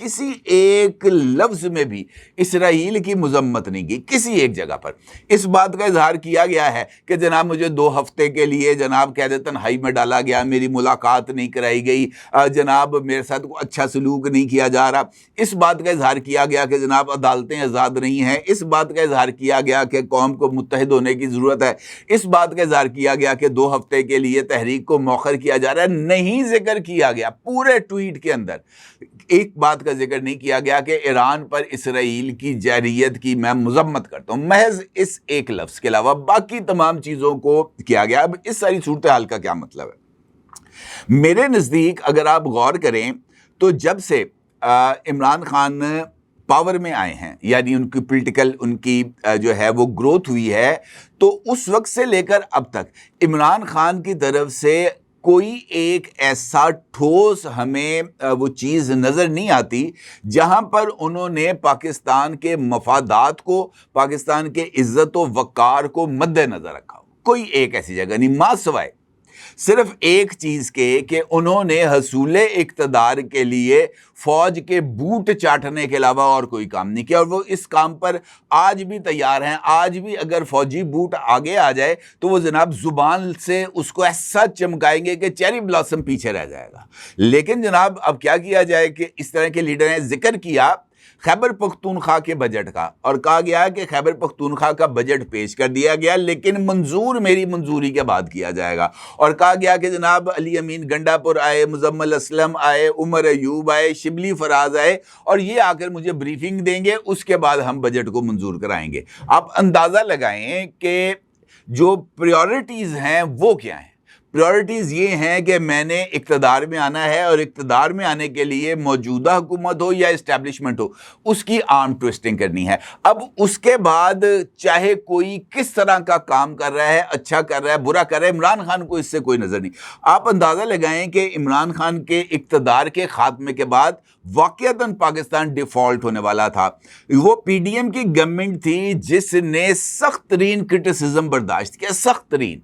کسی ایک لفظ میں بھی اسرائیل کی مذمت نہیں کی، کسی ایک جگہ پر۔ اس بات کا اظہار کیا گیا ہے کہ جناب مجھے 2 ہفتے کے لیے جناب قید تنہائی میں ڈالا گیا، میری ملاقات نہیں کرائی گئی، جناب میرے ساتھ کوئی اچھا سلوک نہیں کیا جا رہا۔ اس بات کا اظہار کیا گیا کہ جناب عدالتیں آزاد نہیں ہیں۔ اس بات کا اظہار کیا گیا کہ قوم کو متحد ہونے کی ضرورت ہے۔ اس بات کا اظہار کیا گیا کہ 2 ہفتے کے لیے تحریک کو مؤخر کیا جا رہا ہے۔ نہیں ذکر کیا گیا پورے ٹویٹ کے اندر، ایک بات کا ذکر نہیں کیا گیا کہ ایران پر اسرائیل کی جارحیت کی میں مذمت کرتا ہوں، محض اس ایک لفظ کے علاوہ باقی تمام چیزوں کو کیا گیا۔ اب اس ساری صورتحال کا کیا مطلب ہے؟ میرے نزدیک اگر آپ غور کریں تو جب سے عمران خان پاور میں آئے ہیں، یعنی ان کی پولیٹیکل ان کی جو ہے وہ گروتھ ہوئی ہے، تو اس وقت سے لے کر اب تک عمران خان کی طرف سے کوئی ایک ایسا ٹھوس ہمیں وہ چیز نظر نہیں آتی جہاں پر انہوں نے پاکستان کے مفادات کو، پاکستان کے عزت و وقار کو مد نظر رکھا ہو۔ کوئی ایک ایسی جگہ نہیں، ماں سوائے صرف ایک چیز کے کہ انہوں نے حصول اقتدار کے لیے فوج کے بوٹ چاٹنے کے علاوہ اور کوئی کام نہیں کیا، اور وہ اس کام پر آج بھی تیار ہیں۔ آج بھی اگر فوجی بوٹ آگے آ جائے تو وہ جناب زبان سے اس کو ایسا چمکائیں گے کہ چیری بلاسم پیچھے رہ جائے گا۔ لیکن جناب اب کیا کیا جائے کہ اس طرح کے لیڈر نے ذکر کیا خیبر پختونخوا کے بجٹ کا، اور کہا گیا کہ خیبر پختونخوا کا بجٹ پیش کر دیا گیا لیکن منظور میری منظوری کے بعد کیا جائے گا، اور کہا گیا کہ جناب علی امین گنڈا پور آئے، مزمل اسلم آئے، عمر ایوب آئے، شبلی فراز آئے، اور یہ آ کر مجھے بریفنگ دیں گے، اس کے بعد ہم بجٹ کو منظور کرائیں گے۔ آپ اندازہ لگائیں کہ جو پریورٹیز ہیں وہ کیا ہیں۔ پریورٹیز یہ ہیں کہ میں نے اقتدار میں آنا ہے، اور اقتدار میں آنے کے لیے موجودہ حکومت ہو یا اسٹیبلشمنٹ ہو اس کی آرم ٹویسٹنگ کرنی ہے۔ اب اس کے بعد چاہے کوئی کس طرح کا کام کر رہا ہے، اچھا کر رہا ہے، برا کر رہا ہے، عمران خان کو اس سے کوئی نظر نہیں۔ آپ اندازہ لگائیں کہ عمران خان کے اقتدار کے خاتمے کے بعد واقعتاً پاکستان ڈیفالٹ ہونے والا تھا۔ وہ پی ڈی ایم کی گورنمنٹ تھی جس نے سخت ترین کرٹیسزم برداشت کیا، سخت ترین،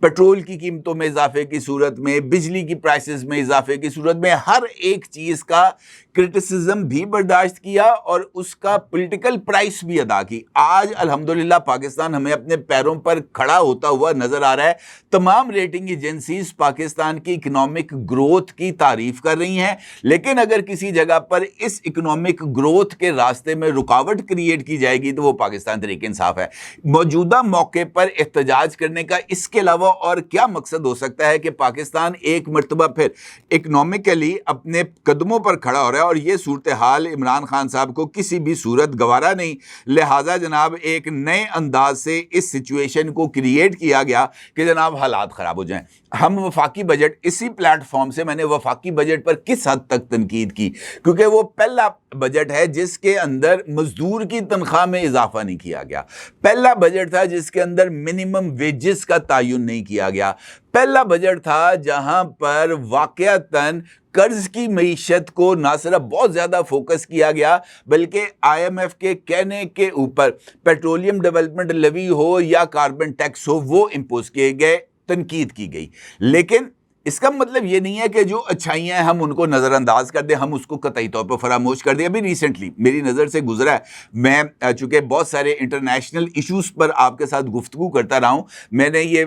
پیٹرول کی قیمتوں میں اضافے کی صورت میں، بجلی کی پرائسز میں اضافے کی صورت میں، ہر ایک چیز کا کرٹیسزم بھی برداشت کیا اور اس کا پولیٹیکل پرائس بھی ادا کی۔ آج الحمدللہ پاکستان ہمیں اپنے پیروں پر کھڑا ہوتا ہوا نظر آ رہا ہے۔ تمام ریٹنگ ایجنسیز پاکستان کی اکنامک گروتھ کی تعریف کر رہی ہیں، لیکن اگر کسی جگہ پر اس اکنامک گروتھ کے راستے میں رکاوٹ کریٹ کی جائے گی تو وہ پاکستان تحریک انصاف ہے۔ موجودہ موقع پر احتجاج کرنے کا اس کے علاوہ اور کیا مقصد ہو سکتا ہے کہ پاکستان ایک مرتبہ پھر اکنامکلی اپنے قدموں پر کھڑا ہو رہا ہے، اور یہ صورتحال عمران خان صاحب کو کسی بھی صورت گوارا نہیں۔ لہٰذا جناب ایک نئے انداز سے اس سچویشن کو کریٹ کیا گیا کہ جناب حالات خراب ہو جائیں۔ ہم وفاقی بجٹ، اسی پلیٹ فارم سے میں نے وفاقی بجٹ پر کس حد تک تنقید کی، کیونکہ وہ پہلا بجٹ ہے جس کے اندر مزدور کی تنخواہ میں اضافہ نہیں کیا گیا، پہلا بجٹ تھا جس کے اندر منیمم ویجز کا تعین نہیں کیا گیا، پہلا بجٹ تھا جہاں پر واقعتاً قرض کی معیشت کو نہ صرف بہت زیادہ فوکس کیا گیا بلکہ آئی ایم ایف کے کہنے کے اوپر پیٹرولیم ڈیولپمنٹ لیوی ہو یا کاربن ٹیکس ہو وہ امپوز کیے گئے، تنقید کی گئی۔ لیکن اس کا مطلب یہ نہیں ہے کہ جو اچھائیاں ہیں ہم ان کو نظر انداز کر دیں، ہم اس کو قطعی طور پر فراموش کر دیں۔ ابھی ریسنٹلی میری نظر سے گزرا ہے، میں چونکہ بہت سارے انٹرنیشنل ایشوز پر آپ کے ساتھ گفتگو کرتا رہا ہوں، میں نے یہ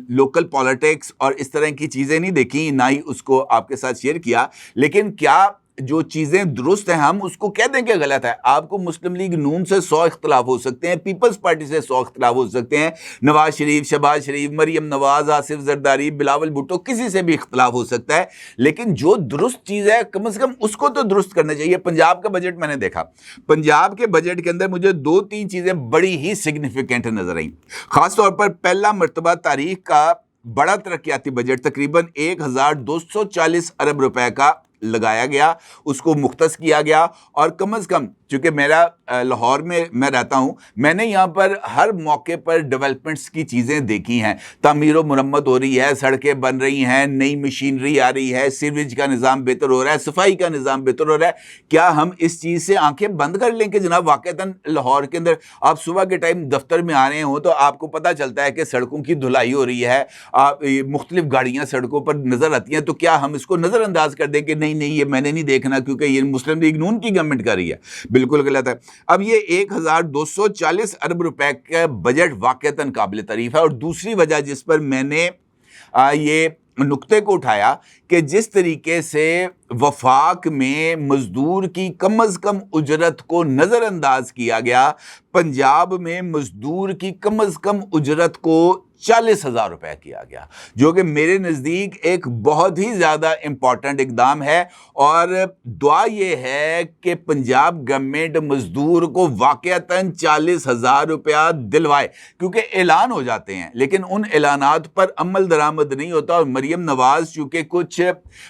لوکل پالیٹکس اور اس طرح کی چیزیں نہیں دیکھی، نہ ہی اس کو آپ کے ساتھ شیئر کیا، لیکن کیا جو چیزیں درست ہیں ہم اس کو کہہ دیں کہ غلط ہے؟ آپ کو مسلم لیگ نون سے 100 اختلاف ہو سکتے ہیں، پیپلز پارٹی سے 100 اختلاف ہو سکتے ہیں، نواز شریف، شہباز شریف، مریم نواز، آصف زرداری، بلاول بھٹو، کسی سے بھی اختلاف ہو سکتا ہے، لیکن جو درست چیز ہے کم از کم اس کو تو درست کرنا چاہیے۔ پنجاب کا بجٹ میں نے دیکھا، پنجاب کے بجٹ کے اندر مجھے 2-3 چیزیں بڑی ہی سگنیفیکنٹ نظر آئیں، خاص طور پر پہلا مرتبہ تاریخ کا بڑا ترقیاتی بجٹ تقریباً 1240 ارب روپے کا لگایا گیا، اس کو مختص کیا گیا، اور کم از کم چونکہ میرا لاہور میں میں رہتا ہوں، میں نے یہاں پر ہر موقع پر ڈیولپمنٹس کی چیزیں دیکھی ہیں، تعمیر و مرمت ہو رہی ہے، سڑکیں بن رہی ہیں، نئی مشینری آ رہی ہے، سیوریج کا نظام بہتر ہو رہا ہے، صفائی کا نظام بہتر ہو رہا ہے۔ کیا ہم اس چیز سے آنکھیں بند کر لیں کہ جناب واقعتاً لاہور کے اندر آپ صبح کے ٹائم دفتر میں آ رہے ہوں تو آپ کو پتہ چلتا ہے کہ سڑکوں کی دھلائی ہو رہی ہے، مختلف گاڑیاں سڑکوں پر نظر آتی ہیں، تو کیا ہم اس کو نظر انداز کر دیں کہ نہیں نہیں یہ میں نے نہیں دیکھنا کیونکہ یہ مسلم لیگ نون کی گورنمنٹ کر رہی ہے، بالکل غلط ہے۔ اب یہ 1240 ارب روپے کا بجٹ واقعتاً قابل تعریف ہے، اور دوسری وجہ جس پر میں نے یہ نقطے کو اٹھایا کہ جس طریقے سے وفاق میں مزدور کی کم از کم اجرت کو نظر انداز کیا گیا، پنجاب میں مزدور کی کم از کم اجرت کو 40,000 روپے کیا گیا، جو کہ میرے نزدیک ایک بہت ہی زیادہ امپورٹنٹ اقدام ہے، اور دعا یہ ہے کہ پنجاب گورنمنٹ مزدور کو واقعتاً 40,000 روپیہ دلوائے، کیونکہ اعلان ہو جاتے ہیں لیکن ان اعلانات پر عمل درآمد نہیں ہوتا، اور مریم نواز چونکہ کچھ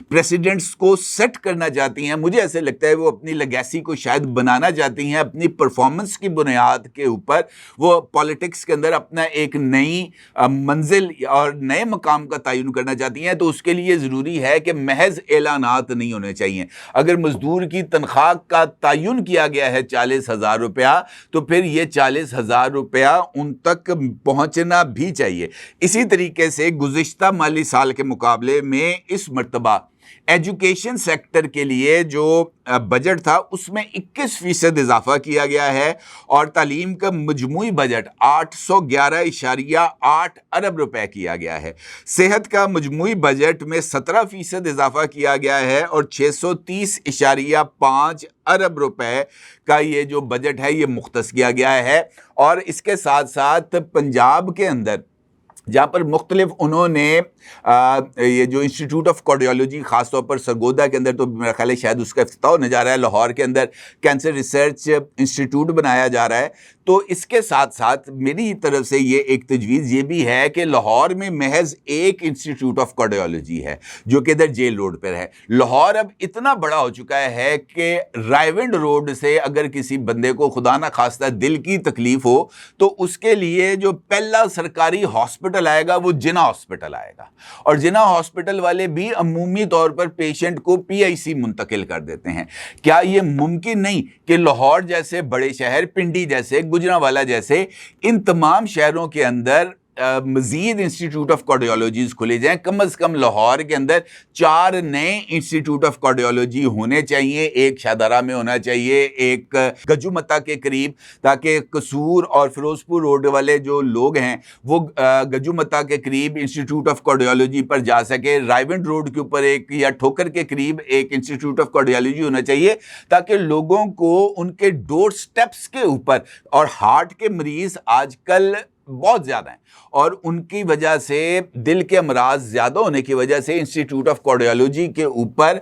پریسیڈنٹس کو سیٹ کرنا چاہتی ہیں، مجھے ایسے لگتا ہے وہ اپنی لیگیسی کو شاید بنانا چاہتی ہیں اپنی پرفارمنس کی بنیاد کے اوپر، وہ پالیٹکس کے اندر اپنا ایک نئی منزل اور نئے مقام کا تعین کرنا چاہتی ہیں، تو اس کے لیے ضروری ہے کہ محض اعلانات نہیں ہونے چاہیے۔ اگر مزدور کی تنخواہ کا تعین کیا گیا ہے 40,000 روپیہ، تو پھر یہ 40,000 روپیہ ان تک پہنچنا بھی چاہیے۔ اسی طریقے سے گزشتہ مالی سال کے مقابلے میں اس مرتبہ ایجوکیشن سیکٹر کے لیے جو بجٹ تھا اس میں 21% اضافہ کیا گیا ہے، اور تعلیم کا مجموعی بجٹ 811.8 ارب روپے کیا گیا ہے۔ صحت کا مجموعی بجٹ میں 17% اضافہ کیا گیا ہے، اور 630.5 ارب روپے کا یہ جو بجٹ ہے یہ مختص کیا گیا ہے۔ اور اس کے ساتھ ساتھ پنجاب کے اندر جہاں پر مختلف انہوں نے یہ جو انسٹیٹیوٹ آف کارڈیالوجی خاص طور پر سرگودا کے اندر، تو میرا خیال ہے شاید اس کا افتتاح ہونے جا رہا ہے، لاہور کے اندر کینسر ریسرچ انسٹیٹیوٹ بنایا جا رہا ہے، تو اس کے ساتھ ساتھ میری طرف سے یہ ایک تجویز یہ بھی ہے کہ لاہور میں محض ایک انسٹیٹیوٹ آف کارڈیالوجی ہے جو کہ ادھر جیل روڈ پر ہے۔ لاہور اب اتنا بڑا ہو چکا ہے کہ رائیونڈ روڈ سے اگر کسی بندے کو خدا نہ خواستہ دل کی تکلیف ہو تو اس کے لیے جو پہلا سرکاری ہاسپٹل آئے گا وہ جناح ہاسپٹل آئے گا، اور جناح ہاسپٹل والے بھی عمومی طور پر پیشنٹ کو PIC منتقل کر دیتے ہیں۔ کیا یہ ممکن نہیں کہ لاہور جیسے بڑے شہر، پنڈی جیسے، گجرانوالہ جیسے ان تمام شہروں کے اندر مزید انسٹیٹیوٹ آف کارڈیالوجیز کھلے جائیں؟ کم از کم لاہور کے اندر 4 نئے انسٹیٹیوٹ آف کارڈیالوجی ہونے چاہیے، ایک شادارہ میں ہونا چاہیے، ایک گجو متا کے قریب، تاکہ قصور اور فیروز پور روڈ والے جو لوگ ہیں وہ گجو متا کے قریب انسٹیٹیوٹ آف کارڈیالوجی پر جا سکے۔ رائیونڈ روڈ کے اوپر ایک یا ٹھوکر کے قریب ایک انسٹیٹیوٹ آف کارڈیالوجی ہونا چاہیے، تاکہ لوگوں کو ان کے ڈور سٹیپس کے اوپر، اور ہارٹ کے مریض آج کل بہت زیادہ ہیں اور ان کی وجہ سے دل کے امراض زیادہ ہونے کی وجہ سے انسٹیٹیوٹ آف کارڈیالوجی کے اوپر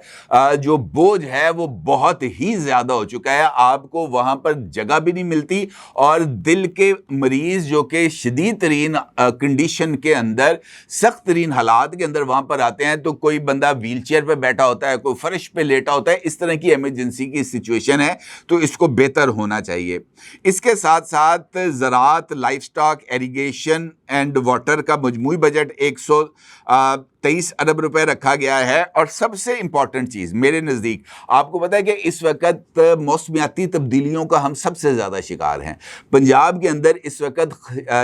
جو بوجھ ہے وہ بہت ہی زیادہ ہو چکا ہے، آپ کو وہاں پر جگہ بھی نہیں ملتی، اور دل کے مریض جو کہ شدید ترین کنڈیشن کے اندر، سخت ترین حالات کے اندر وہاں پر آتے ہیں، تو کوئی بندہ ویل چیئر پہ بیٹھا ہوتا ہے، کوئی فرش پہ لیٹا ہوتا ہے، اس طرح کی ایمرجنسی کی سچویشن ہے، تو اس کو بہتر ہونا چاہیے۔ اس کے ساتھ ساتھ زراعت، life stock, irrigation and water کا مجموعی بجٹ 123 ارب روپے رکھا گیا ہے، اور سب سے امپورٹنٹ چیز میرے نزدیک، آپ کو پتہ ہے کہ اس وقت موسمیاتی تبدیلیوں کا ہم سب سے زیادہ شکار ہیں۔ پنجاب کے اندر اس وقت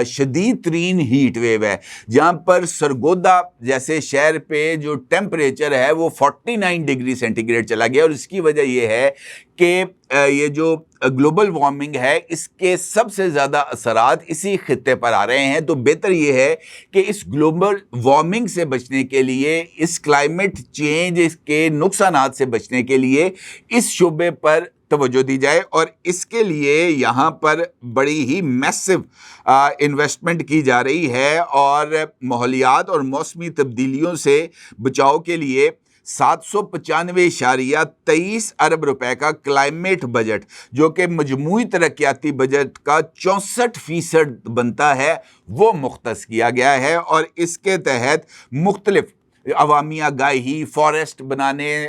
شدید ترین ہیٹ ویو ہے، جہاں پر سرگودا جیسے شہر پہ جو ٹیمپریچر ہے وہ 49 ڈگری سینٹی گریڈ چلا گیا، اور اس کی وجہ یہ ہے کہ یہ جو گلوبل وارمنگ ہے اس کے سب سے زیادہ اثرات اسی خطے پر آ رہے ہیں۔ تو بہتر یہ ہے کہ اس گلوبل وارمنگ سے بچنے کے لیے، اس کلائمیٹ چینج کے نقصانات سے بچنے کے لیے اس شعبے پر توجہ دی جائے، اور اس کے لیے یہاں پر بڑی ہی میسو انویسٹمنٹ کی جا رہی ہے، اور ماحولیات اور موسمی تبدیلیوں سے بچاؤ کے لیے 795.23 ارب روپے کا کلائمیٹ بجٹ، جو کہ مجموعی ترقیاتی بجٹ کا 64% بنتا ہے، وہ مختص کیا گیا ہے، اور اس کے تحت مختلف عوامی آگاہی، فارسٹ بنانے،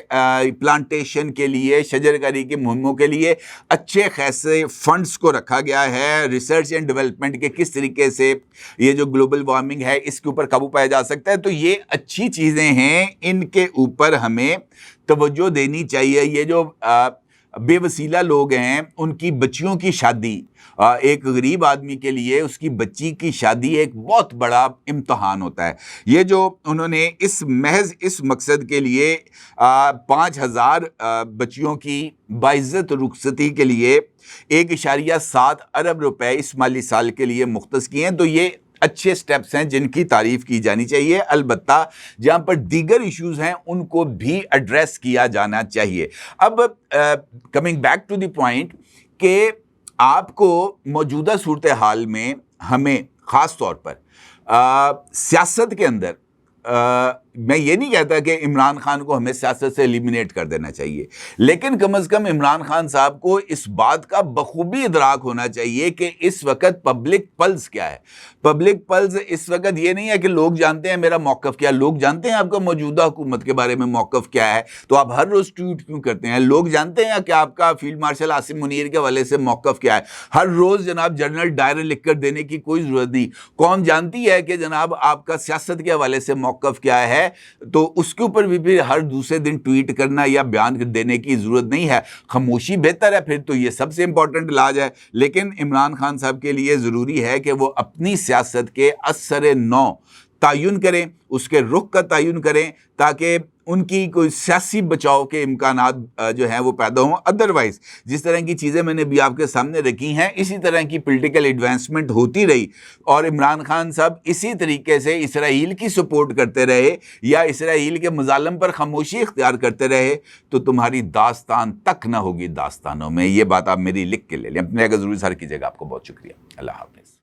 پلانٹیشن کے لیے، شجرکاری کی مہموں کے لیے اچھے خاصے فنڈز کو رکھا گیا ہے، ریسرچ اینڈ ڈیولپمنٹ کے کس طریقے سے یہ جو گلوبل وارمنگ ہے اس کے اوپر قابو پایا جا سکتا ہے۔ تو یہ اچھی چیزیں ہیں، ان کے اوپر ہمیں توجہ دینی چاہیے۔ یہ جو بے وسیلہ لوگ ہیں، ان کی بچیوں کی شادی، ایک غریب آدمی کے لیے اس کی بچی کی شادی ایک بہت بڑا امتحان ہوتا ہے۔ یہ جو انہوں نے محض اس مقصد کے لیے 5,000 بچیوں کی باعزت رخصتی کے لیے 1.7 ارب روپے اس مالی سال کے لیے مختص کیے ہیں، تو یہ اچھے سٹیپس ہیں جن کی تعریف کی جانی چاہیے۔ البتہ جہاں پر دیگر ایشوز ہیں ان کو بھی ایڈریس کیا جانا چاہیے۔ اب coming back to the point کہ آپ کو موجودہ صورتحال میں ہمیں خاص طور پر سیاست کے اندر میں یہ نہیں کہتا کہ عمران خان کو ہمیں سیاست سے ایلیمینیٹ کر دینا چاہیے، لیکن کم از کم عمران خان صاحب کو اس بات کا بخوبی ادراک ہونا چاہیے کہ اس وقت پبلک پلس کیا ہے۔ پبلک پلس اس وقت یہ نہیں ہے کہ لوگ جانتے ہیں میرا موقف کیا، لوگ جانتے ہیں آپ کا موجودہ حکومت کے بارے میں موقف کیا ہے، تو آپ ہر روز ٹویٹ کیوں کرتے ہیں؟ لوگ جانتے ہیں کہ آپ کا فیلڈ مارشل عاصم منیر کے حوالے سے موقف کیا ہے، ہر روز جناب جنرل ڈائر لکھ کر دینے کی کوئی ضرورت نہیں۔ قوم جانتی ہے کہ جناب آپ کا سیاست کے حوالے سے موقف کیا ہے، تو اس کے اوپر بھی ہر دوسرے دن ٹویٹ کرنا یا بیان دینے کی ضرورت نہیں ہے۔ خاموشی بہتر ہے، پھر تو یہ سب سے امپورٹنٹ علاج ہے۔ لیکن عمران خان صاحب کے لیے ضروری ہے کہ وہ اپنی سیاست کے اثر نو تعین کریں، اس کے رخ کا تعین کریں، تاکہ ان کی کوئی سیاسی بچاؤ کے امکانات جو ہیں وہ پیدا ہوں۔ ادروائز جس طرح کی چیزیں میں نے بھی آپ کے سامنے رکھی ہیں، اسی طرح کی پولیٹیکل ایڈوانسمنٹ ہوتی رہی اور عمران خان صاحب اسی طریقے سے اسرائیل کی سپورٹ کرتے رہے یا اسرائیل کے مظالم پر خاموشی اختیار کرتے رہے، تو تمہاری داستان تک نہ ہوگی داستانوں میں۔ یہ بات آپ میری لکھ کے لے لیں، اپنے اگر ضروری سر کیجیے گا۔ آپ کو بہت شکریہ، اللہ حافظ۔